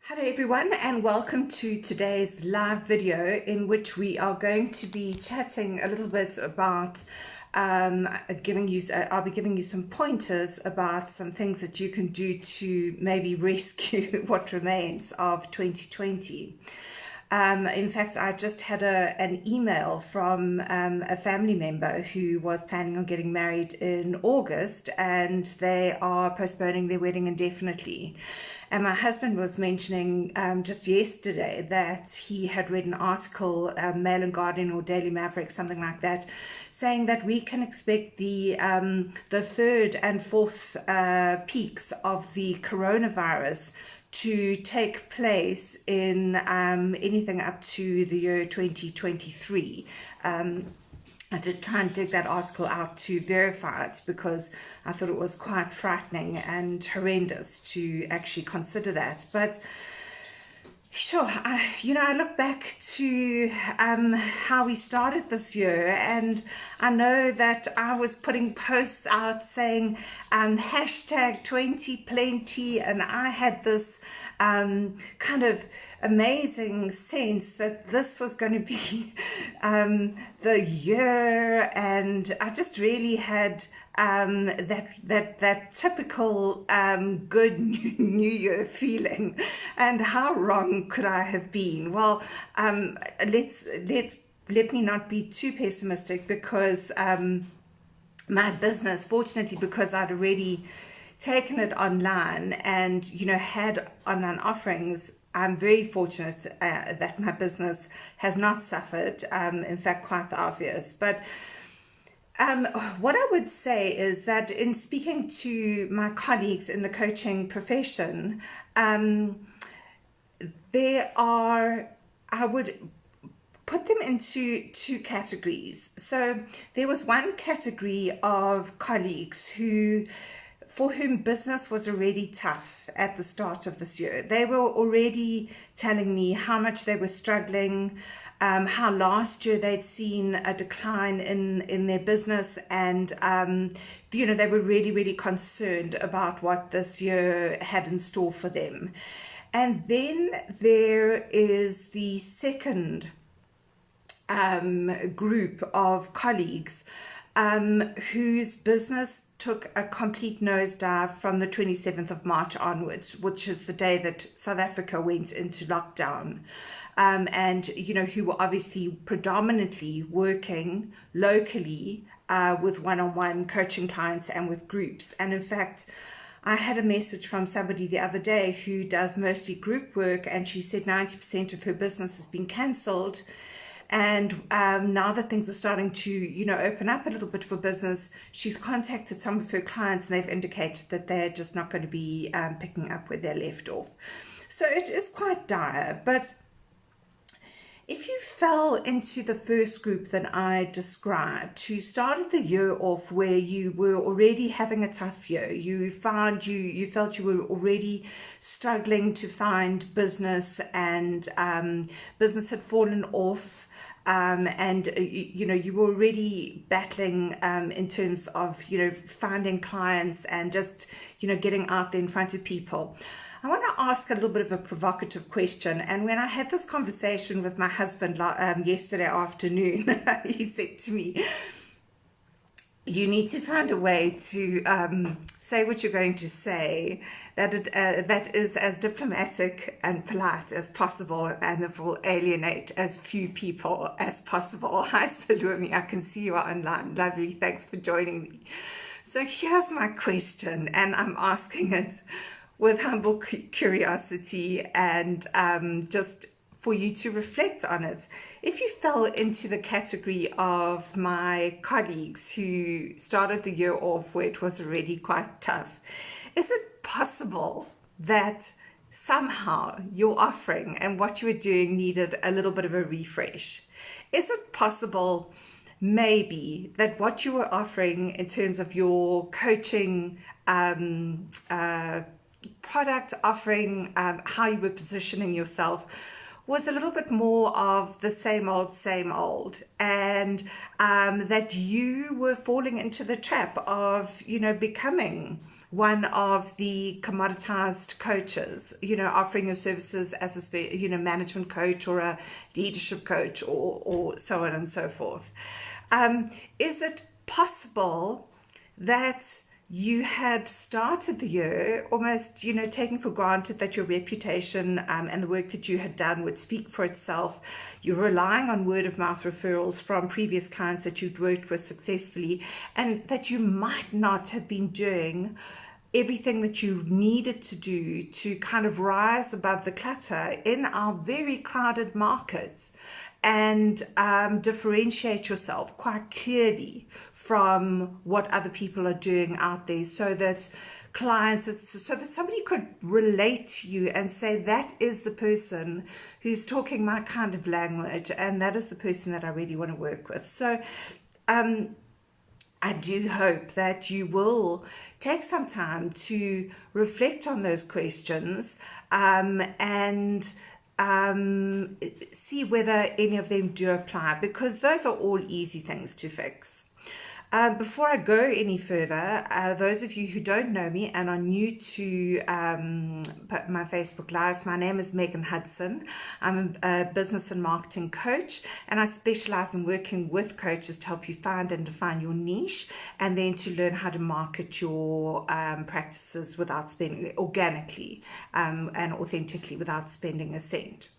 Hello everyone, and welcome to today's live video in which we are going to be chatting a little bit about I'll be giving you some pointers about some things that you can do to maybe rescue what remains of 2020. In fact, I just had an email from a family member who was planning on getting married in August, and they are postponing their wedding indefinitely. And my husband was mentioning just yesterday that he had read an article, Mail and Guardian or Daily Maverick, something like that, saying that we can expect the third and fourth peaks of the coronavirus to take place in anything up to the year 2023. I did try and dig that article out to verify it because I thought it was quite frightening and horrendous to actually consider that. But sure, I look back to how we started this year, and I know that I was putting posts out saying hashtag 20plenty, and I had this kind of amazing sense that this was going to be the year, and I just really had that typical good New Year feeling. And how wrong could I have been? Well, let me not be too pessimistic, because my business, fortunately, because I'd already taken it online and had online offerings, I'm very fortunate that my business has not suffered. In fact, quite the obvious. But what I would say is that in speaking to my colleagues in the coaching profession, I would put them into two categories. So there was one category of colleagues for whom business was already tough at the start of this year. They were already telling me how much they were struggling, how last year they'd seen a decline in their business, and they were really, really concerned about what this year had in store for them. And then there is the second group of colleagues whose business took a complete nosedive from the 27th of March onwards, which is the day that South Africa went into lockdown. And who were obviously predominantly working locally with one-on-one coaching clients and with groups. And in fact, I had a message from somebody the other day who does mostly group work, and she said 90% of her business has been cancelled. And now that things are starting to, open up a little bit for business, she's contacted some of her clients, and they've indicated that they're just not going to be picking up where they left off. So it is quite dire. But if you fell into the first group that I described, who started the year off where you were already having a tough year, you felt you were already struggling to find business, and business had fallen off, and you were already battling in terms of finding clients and just getting out there in front of people, I want to ask a little bit of a provocative question. And when I had this conversation with my husband yesterday afternoon, he said to me, you need to find a way to say what you're going to say that is as diplomatic and polite as possible, and that will alienate as few people as possible. Hi Salome, I can see you are online. Lovely, thanks for joining me. So here's my question, and I'm asking it with humble curiosity, and just for you to reflect on it. If you fell into the category of my colleagues who started the year off where it was already quite tough, is it possible that somehow your offering and what you were doing needed a little bit of a refresh? Is it possible maybe that what you were offering in terms of your coaching product offering, how you were positioning yourself, was a little bit more of the same old, and that you were falling into the trap of becoming one of the commoditized coaches, offering your services as a, management coach or a leadership coach or so on and so forth. Is it possible that you had started the year almost, taking for granted that your reputation and the work that you had done would speak for itself? You're relying on word of mouth referrals from previous clients that you'd worked with successfully, and that you might not have been doing everything that you needed to do to kind of rise above the clutter in our very crowded markets and differentiate yourself quite clearly from what other people are doing out there, so that so that somebody could relate to you and say, that is the person who's talking my kind of language, and that is the person that I really want to work with. So I do hope that you will take some time to reflect on those questions and see whether any of them do apply, because those are all easy things to fix. Before I go any further, those of you who don't know me and are new to my Facebook Lives, my name is Megan Hudson. I'm a business and marketing coach, and I specialize in working with coaches to help you find and define your niche, and then to learn how to market your practices without spending organically and authentically without spending a cent.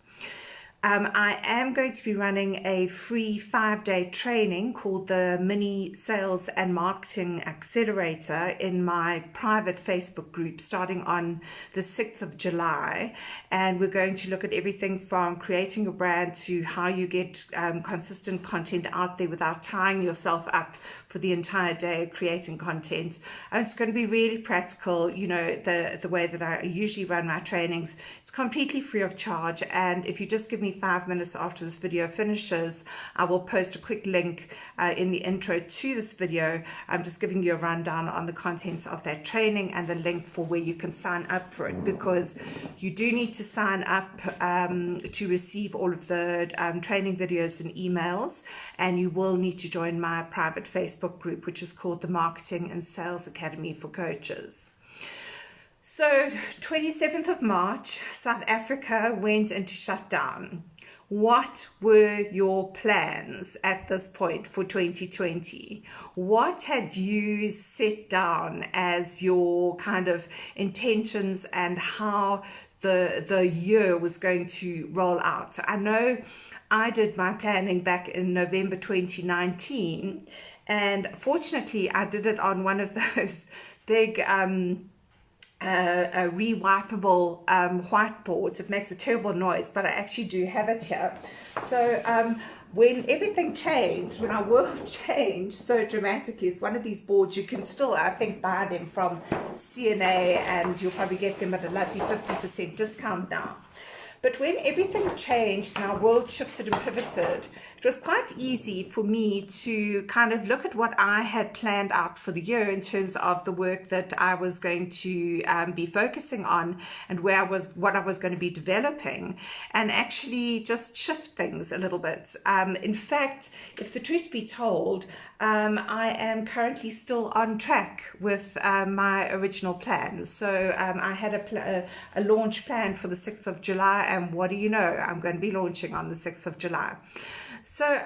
I am going to be running a free 5-day training called the Mini Sales and Marketing Accelerator in my private Facebook group starting on the 6th of July. And we're going to look at everything from creating a brand to how you get consistent content out there without tying yourself up for the entire day creating content. And it's going to be really practical, the way that I usually run my trainings. It's completely free of charge, and if you just give me 5 minutes after this video finishes, I will post a quick link in the intro to this video. I'm just giving you a rundown on the contents of that training and the link for where you can sign up for it, because you do need to sign up to receive all of the training videos and emails, and you will need to join my private Facebook group, which is called the Marketing and Sales Academy for Coaches. So 27th of March, South Africa went into shutdown. What were your plans at this point for 2020? What had you set down as your kind of intentions and how the year was going to roll out? I know I did my planning back in November 2019, and fortunately I did it on one of those big rewipeable whiteboards. It makes a terrible noise, but I actually do have it here. So when everything changed, when our world changed so dramatically, it's one of these boards. You can still, I think, buy them from CNA, and you'll probably get them at a lovely 50% discount now. But when everything changed and our world shifted and pivoted, it was quite easy for me to kind of look at what I had planned out for the year in terms of the work that I was going to be focusing on and what I was going to be developing, and actually just shift things a little bit. In fact, if the truth be told, I am currently still on track with my original plans. So I had a launch plan for the 6th of July, and what do you know? I'm going to be launching on the 6th of July. So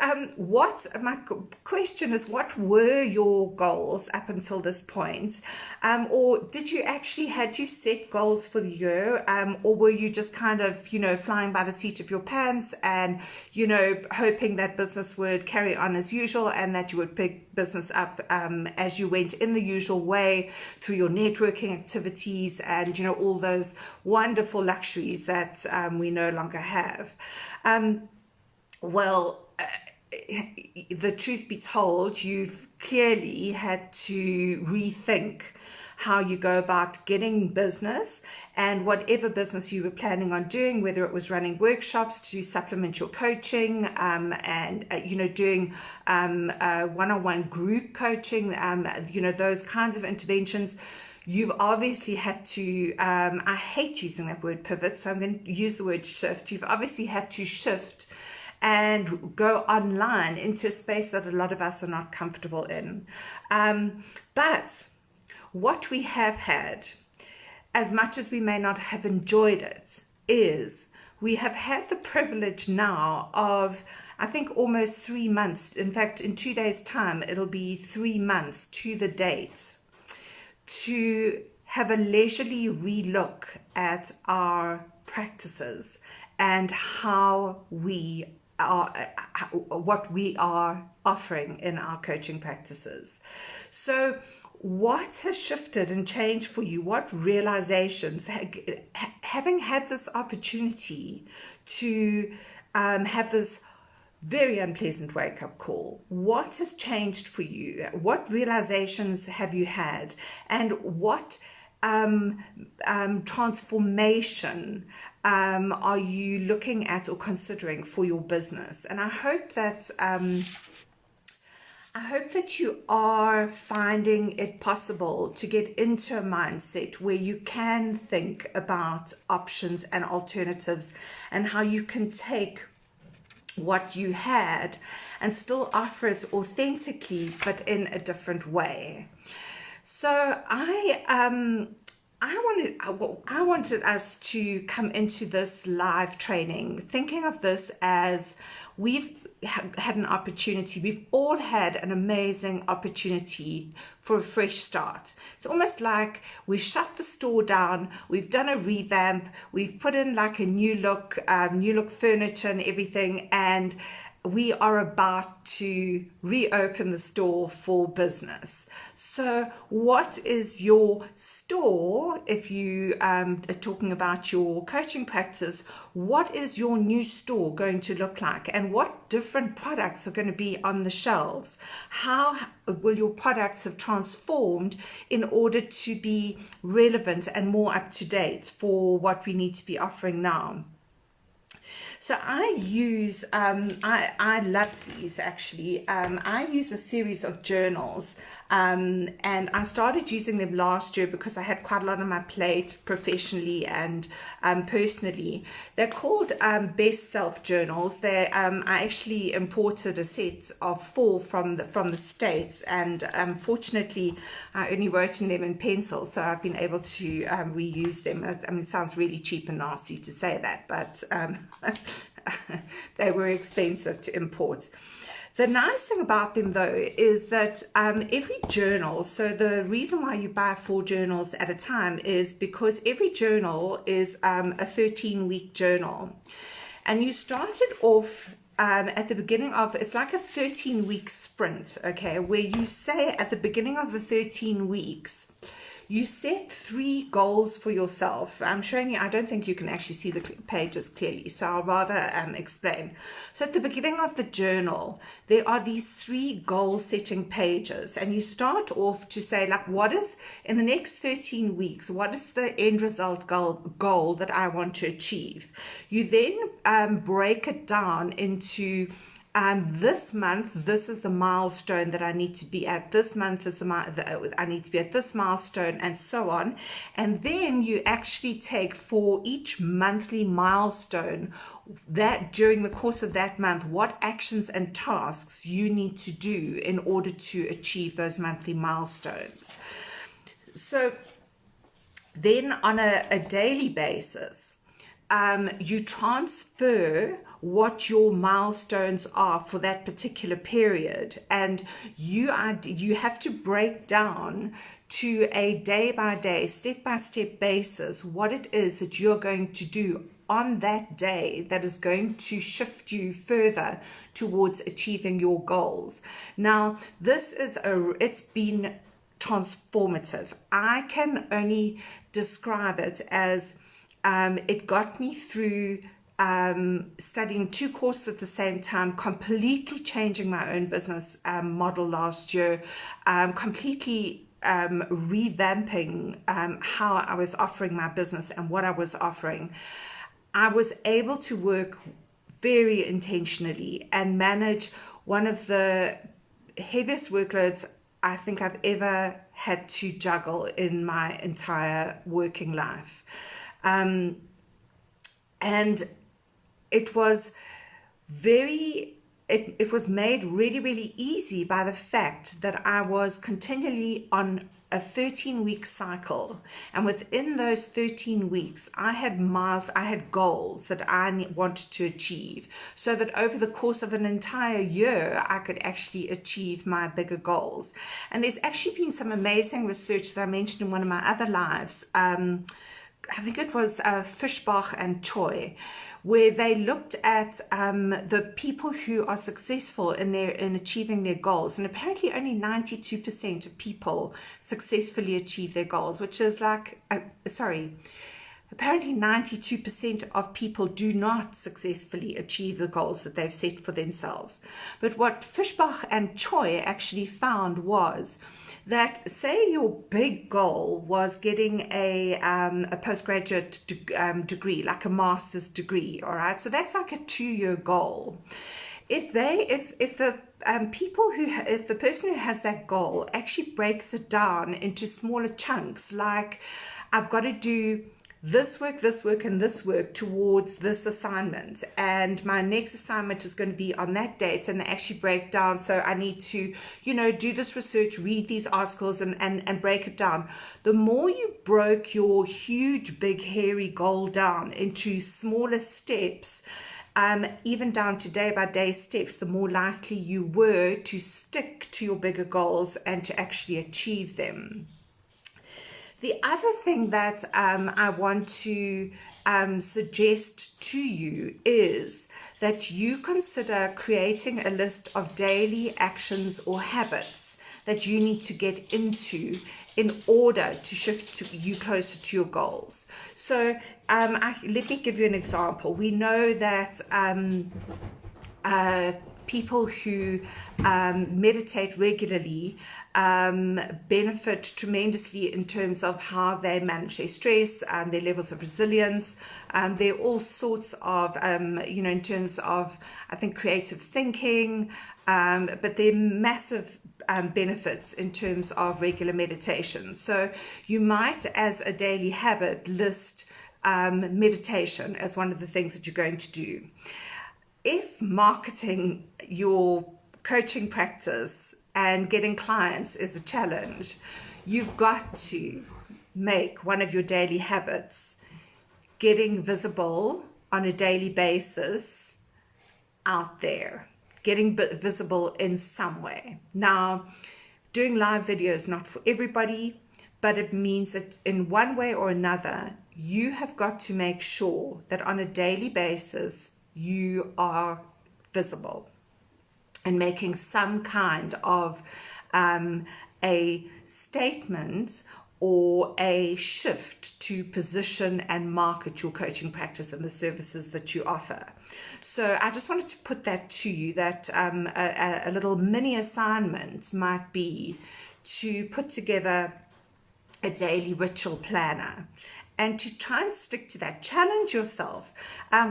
my question is, what were your goals up until this point? Or did you actually, had you set goals for the year? Or were you just kind of, flying by the seat of your pants and, hoping that business would carry on as usual and that you would pick business up as you went in the usual way through your networking activities and, all those wonderful luxuries that we no longer have? The truth be told, you've clearly had to rethink how you go about getting business, and whatever business you were planning on doing, whether it was running workshops to supplement your coaching and doing one-on-one group coaching, those kinds of interventions. You've obviously had to, I hate using that word pivot, so I'm going to use the word shift. You've obviously had to shift and go online into a space that a lot of us are not comfortable in. But what we have had, as much as we may not have enjoyed it, is we have had the privilege now of, I think, almost 3 months. In fact, in 2 days' time, it'll be 3 months to the date, to have a leisurely relook at our practices and how we are, what we are offering in our coaching practices. So what has shifted and changed for you? What realizations, having had this opportunity to have this very unpleasant wake-up call, what has changed for you? What realizations have you had? And what transformation are you looking at or considering for your business? And I hope that you are finding it possible to get into a mindset where you can think about options and alternatives and how you can take what you had and still offer it authentically, but in a different way. So I wanted us to come into this live training thinking of this as we've had an opportunity. We've all had an amazing opportunity for a fresh start. It's almost like we've shut the store down, we've done a revamp, we've put in like a new look furniture and everything, and we are about to reopen the store for business. So what is your store, if you are talking about your coaching practice, what is your new store going to look like, and what different products are going to be on the shelves? How will your products have transformed in order to be relevant and more up to date for what we need to be offering now? So I use, I love these actually. I use a series of journals, and I started using them last year because I had quite a lot on my plate professionally and personally. They're called Best Self journals. I actually imported a set of 4 from the States, and fortunately I only wrote in them in pencil, so I've been able to reuse them. I mean, it sounds really cheap and nasty to say that, but they were expensive to import. The nice thing about them though is that every journal, so the reason why you buy 4 journals at a time is because every journal is a 13-week journal, and you started off at the beginning of, it's like a 13-week sprint, okay, where you say at the beginning of the 13 weeks, you set 3 goals for yourself. I'm showing you, I don't think you can actually see the pages clearly, so I'll rather explain. So at the beginning of the journal, there are these 3 goal setting pages, and you start off to say, like, what is, in the next 13 weeks, what is the end result goal that I want to achieve? You then break it down into this month, this is the milestone that I need to be at. This month is I need to be at this milestone, and so on. And then you actually take for each monthly milestone that during the course of that month, what actions and tasks you need to do in order to achieve those monthly milestones. So then on a daily basis, you transfer what your milestones are for that particular period, and you have to break down to a day-by-day, step-by-step basis what it is that you're going to do on that day that is going to shift you further towards achieving your goals. Now, this is it's been transformative. I can only describe it as it got me through studying 2 courses at the same time, completely changing my own business model last year, completely revamping how I was offering my business and what I was offering. I was able to work very intentionally and manage one of the heaviest workloads I think I've ever had to juggle in my entire working life. And it was it was made really, really easy by the fact that I was continually on a 13-week cycle, and within those 13 weeks I had goals that I wanted to achieve, so that over the course of an entire year I could actually achieve my bigger goals. And there's actually been some amazing research that I mentioned in one of my other lives. I think it was Fishbach and Choi, where they looked at the people who are successful in achieving their goals, and apparently only 92% of people successfully achieve their goals, which is like, apparently 92% of people do not successfully achieve the goals that they've set for themselves. But what Fishbach and Choi actually found was that, say your big goal was getting a postgraduate degree, like a master's degree, all right? So that's like a 2-year goal. If the person who has that goal actually breaks it down into smaller chunks, like I've got to do this work, and this work towards this assignment, and my next assignment is going to be on that date, and they actually break down, so I need to, do this research, read these articles, and break it down. The more you broke your huge, big, hairy goal down into smaller steps, even down to day-by-day steps, the more likely you were to stick to your bigger goals and to actually achieve them. The other thing that I want to suggest to you is that you consider creating a list of daily actions or habits that you need to get into in order to shift you closer to your goals. So let me give you an example. We know that people who meditate regularly benefit tremendously in terms of how they manage their stress, their levels of resilience. There are all sorts of, in terms of, I think, creative thinking, but there are massive benefits in terms of regular meditation. So you might, as a daily habit, list meditation as one of the things that you're going to do. If marketing your coaching practice and getting clients is a challenge, you've got to make one of your daily habits getting visible on a daily basis out there, getting visible in some way. Now, doing live video is not for everybody, but it means that in one way or another, you have got to make sure that on a daily basis, you are visible and making some kind of a statement or a shift to position and market your coaching practice and the services that you offer. So I just wanted to put that to you, that a little mini assignment might be to put together a daily ritual planner and to try and stick to that. Challenge yourself.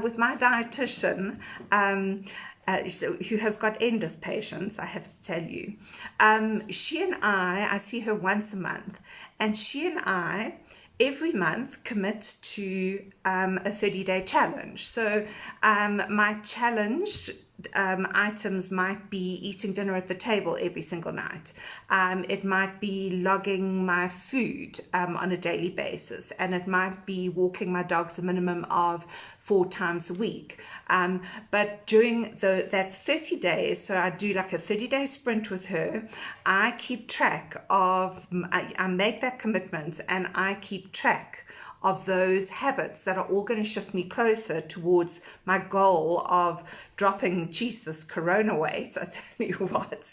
With my dietitian, who has got endless patience, I have to tell you, she and I see her once a month, and she and I every month commit to a 30-day challenge. So my challenge items might be eating dinner at the table every single night. It might be logging my food on a daily basis, and it might be walking my dogs a minimum of 4 times a week. But during that 30 days, so I do like a 30-day sprint with her, I keep track of, I make that commitment, and I keep track of those habits that are all going to shift me closer towards my goal of dropping, this corona weight, I tell you what.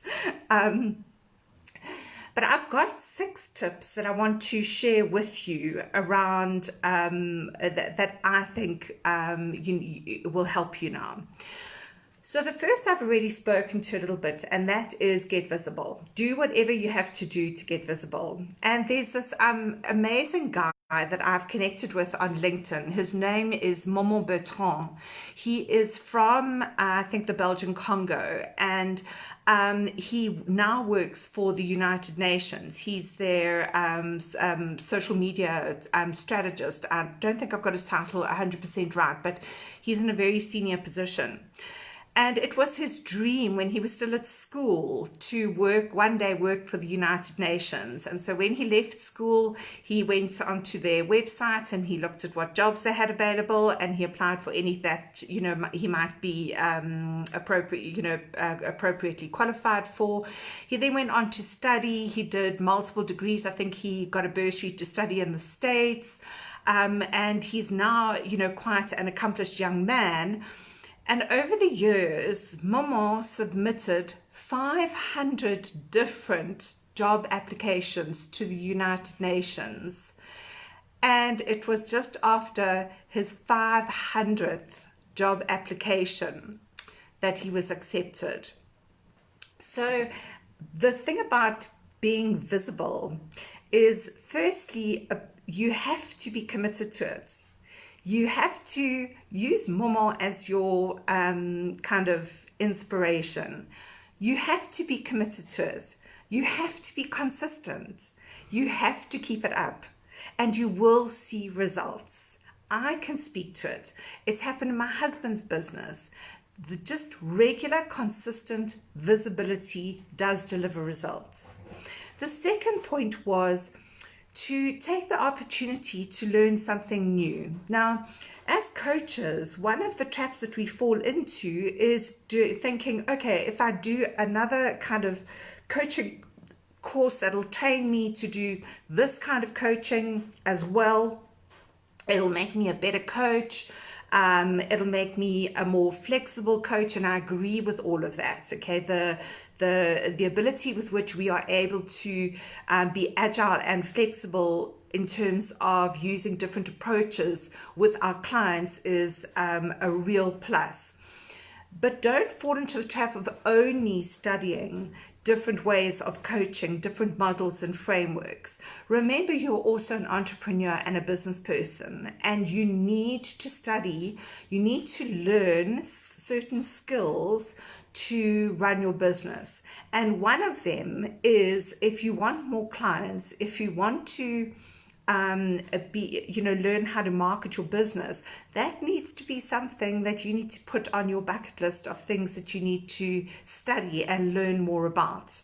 But I've got 6 tips that I want to share with you around that I think will help you now. So the first I've already spoken to a little bit, and that is get visible. Do whatever you have to do to get visible. And there's this amazing guy that I've connected with on LinkedIn. His name is Momo Bertrand. He is from, I think, the Belgian Congo, and he now works for the United Nations. He's their social media strategist. I don't think I've got his title 100% right, but he's in a very senior position. And it was his dream when he was still at school to one day work for the United Nations. And so when he left school, he went onto their website and he looked at what jobs they had available, and he applied for any that, he might be appropriately qualified for. He then went on to study. He did multiple degrees. I think he got a bursary to study in the States. And he's now, quite an accomplished young man. And over the years, Momo submitted 500 different job applications to the United Nations. And it was just after his 500th job application that he was accepted. So the thing about being visible is, firstly, you have to be committed to it. You have to use Momo as your kind of inspiration. You have to be committed to it. You have to be consistent. You have to keep it up, and you will see results. I can speak to it. It's happened in my husband's business. Just regular, consistent visibility does deliver results. The second point was to take the opportunity to learn something new. Now, as coaches, one of the traps that we fall into is thinking, okay, if I do another kind of coaching course that'll train me to do this kind of coaching as well, it'll make me a better coach. It'll make me a more flexible coach, and I agree with all of that. Okay, the ability with which we are able to be agile and flexible in terms of using different approaches with our clients is a real plus. But don't fall into the trap of only studying different ways of coaching, different models and frameworks. Remember, you're also an entrepreneur and a business person, and you need to study, you need to learn certain skills to run your business. And one of them is, if you want more clients, if you want to learn how to market your business, that needs to be something that you need to put on your bucket list of things that you need to study and learn more about.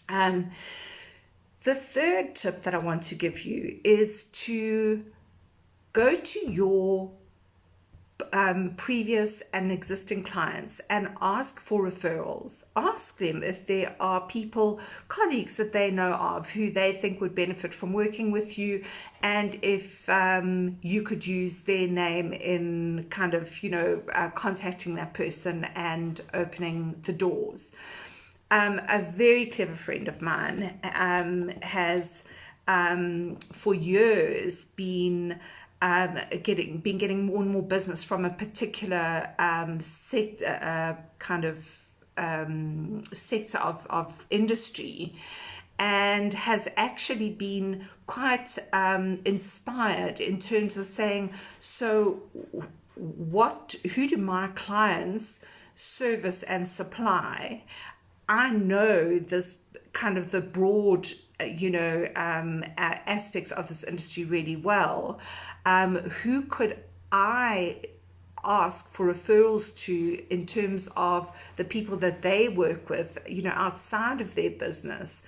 The third tip that I want to give you is to go to your previous and existing clients and ask for referrals. Ask them if there are people, colleagues that they know of who they think would benefit from working with you, and if you could use their name in kind of contacting that person and opening the doors. A very clever friend of mine has for years been getting more and more business from a particular sector of industry, and has actually been quite inspired in terms of saying, so who do my clients service and supply? I know this kind of the broad aspects of this industry really well. Who could I ask for referrals to in terms of the people that they work with, outside of their business,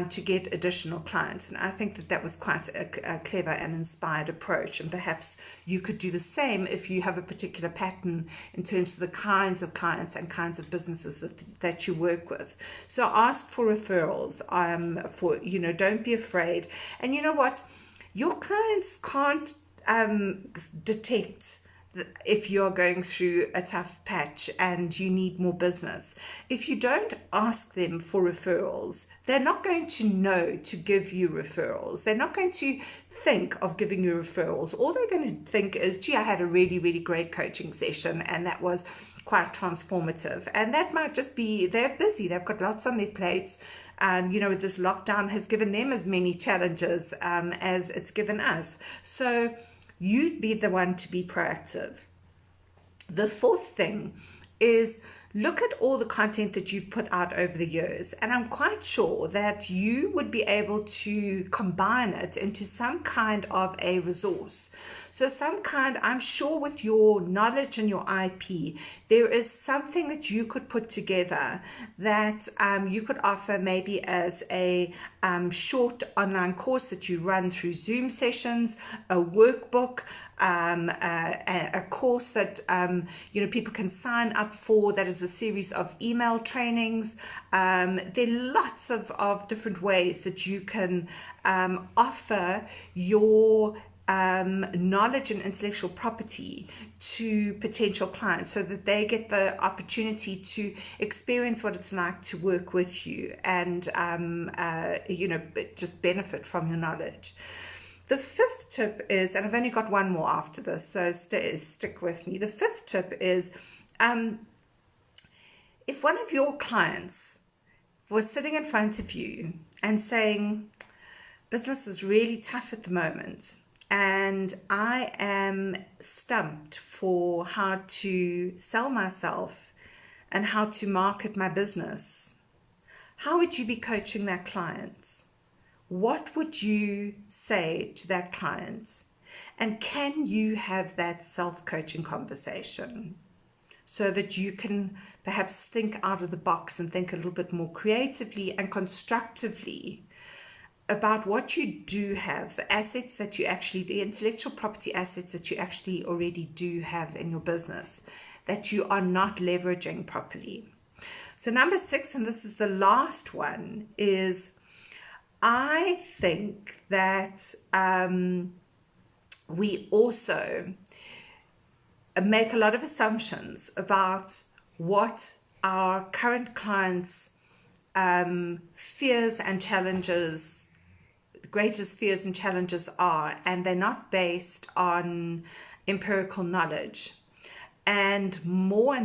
to get additional clients? And I think that was quite a clever and inspired approach. And perhaps you could do the same if you have a particular pattern in terms of the kinds of clients and kinds of businesses that you work with. So ask for referrals. Don't be afraid. And you know what? Your clients can't detect if you're going through a tough patch and you need more business. If you don't ask them for referrals, they're not going to know to give you referrals. They're not going to think of giving you referrals. All they're going to think is, gee, I had a really, really great coaching session and that was quite transformative. And that might just be, they're busy, they've got lots on their plates. This lockdown has given them as many challenges as it's given us. So you'd be the one to be proactive. The fourth thing is look at all the content that you've put out over the years, and I'm quite sure that you would be able to combine it into some kind of a resource. So I'm sure with your knowledge and your IP, there is something that you could put together that you could offer maybe as a short online course that you run through Zoom sessions, a workbook, a course that people can sign up for, that is a series of email trainings. There are lots of different ways that you can offer your knowledge and intellectual property to potential clients, so that they get the opportunity to experience what it's like to work with you and just benefit from your knowledge. The fifth tip is, and I've only got one more after this, so stick with me. The fifth tip is, if one of your clients was sitting in front of you and saying, business is really tough at the moment, and I am stumped for how to sell myself and how to market my business, how would you be coaching that client? What would you say to that client? And can you have that self-coaching conversation so that you can perhaps think out of the box and think a little bit more creatively and constructively about what you do have, the assets that you actually, the intellectual property assets that you actually already do have in your business that you are not leveraging properly. So number 6, and this is the last one, is I think that we also make a lot of assumptions about what our current clients' fears and challenges, greatest fears and challenges are, and they're not based on empirical knowledge. And more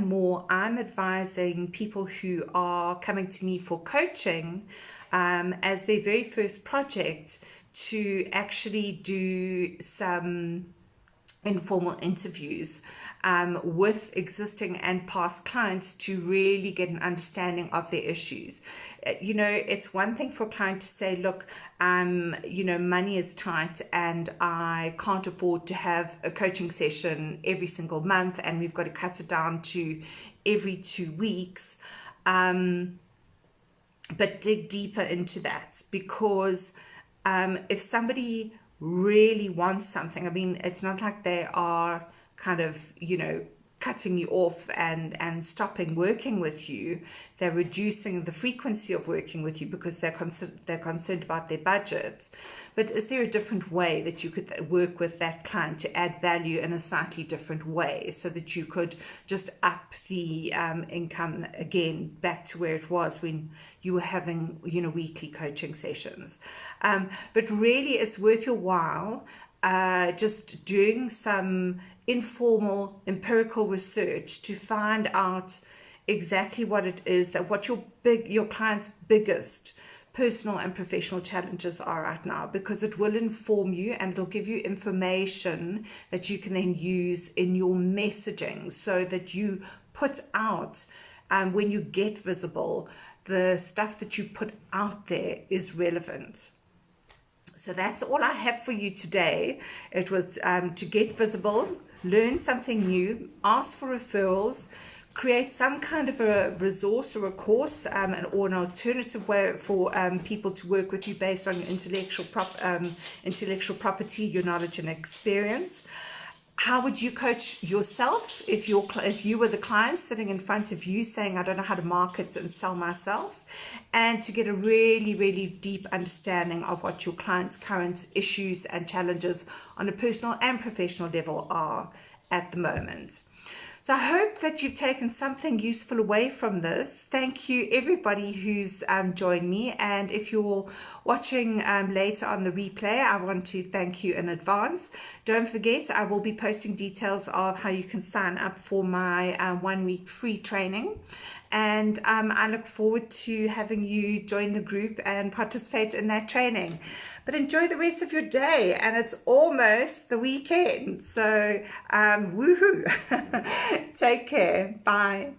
I'm advising people who are coming to me for coaching as their very first project to actually do some informal interviews with existing and past clients to really get an understanding of their issues. It's one thing for a client to say, look, money is tight and I can't afford to have a coaching session every single month, and we've got to cut it down to every 2 weeks. But dig deeper into that, because if somebody really wants something, I mean, it's not like they are kind of, cutting you off and stopping working with you. They're reducing the frequency of working with you because they're concerned about their budget. But is there a different way that you could work with that client to add value in a slightly different way, so that you could just up the income again back to where it was when you were having weekly coaching sessions? But really, it's worth your while just doing some informal empirical research to find out exactly what it is that what your client's biggest personal and professional challenges are right now, because it will inform you and it'll give you information that you can then use in your messaging, so that you put out, when you get visible, the stuff that you put out there is relevant. So that's all I have for you today. It was to get visible, learn something new, ask for referrals, create some kind of a resource or a course or an alternative way for people to work with you based on your intellectual property, your knowledge and experience. How would you coach yourself if you were the client sitting in front of you saying, I don't know how to market and sell myself? And to get a really, really deep understanding of what your client's current issues and challenges on a personal and professional level are at the moment. So I hope that you've taken something useful away from this. Thank you everybody who's joined me, and if you're watching later on the replay, I want to thank you in advance. Don't forget, I will be posting details of how you can sign up for my 1-week free training, and I look forward to having you join the group and participate in that training. But enjoy the rest of your day, and it's almost the weekend, so woohoo. Take care. Bye.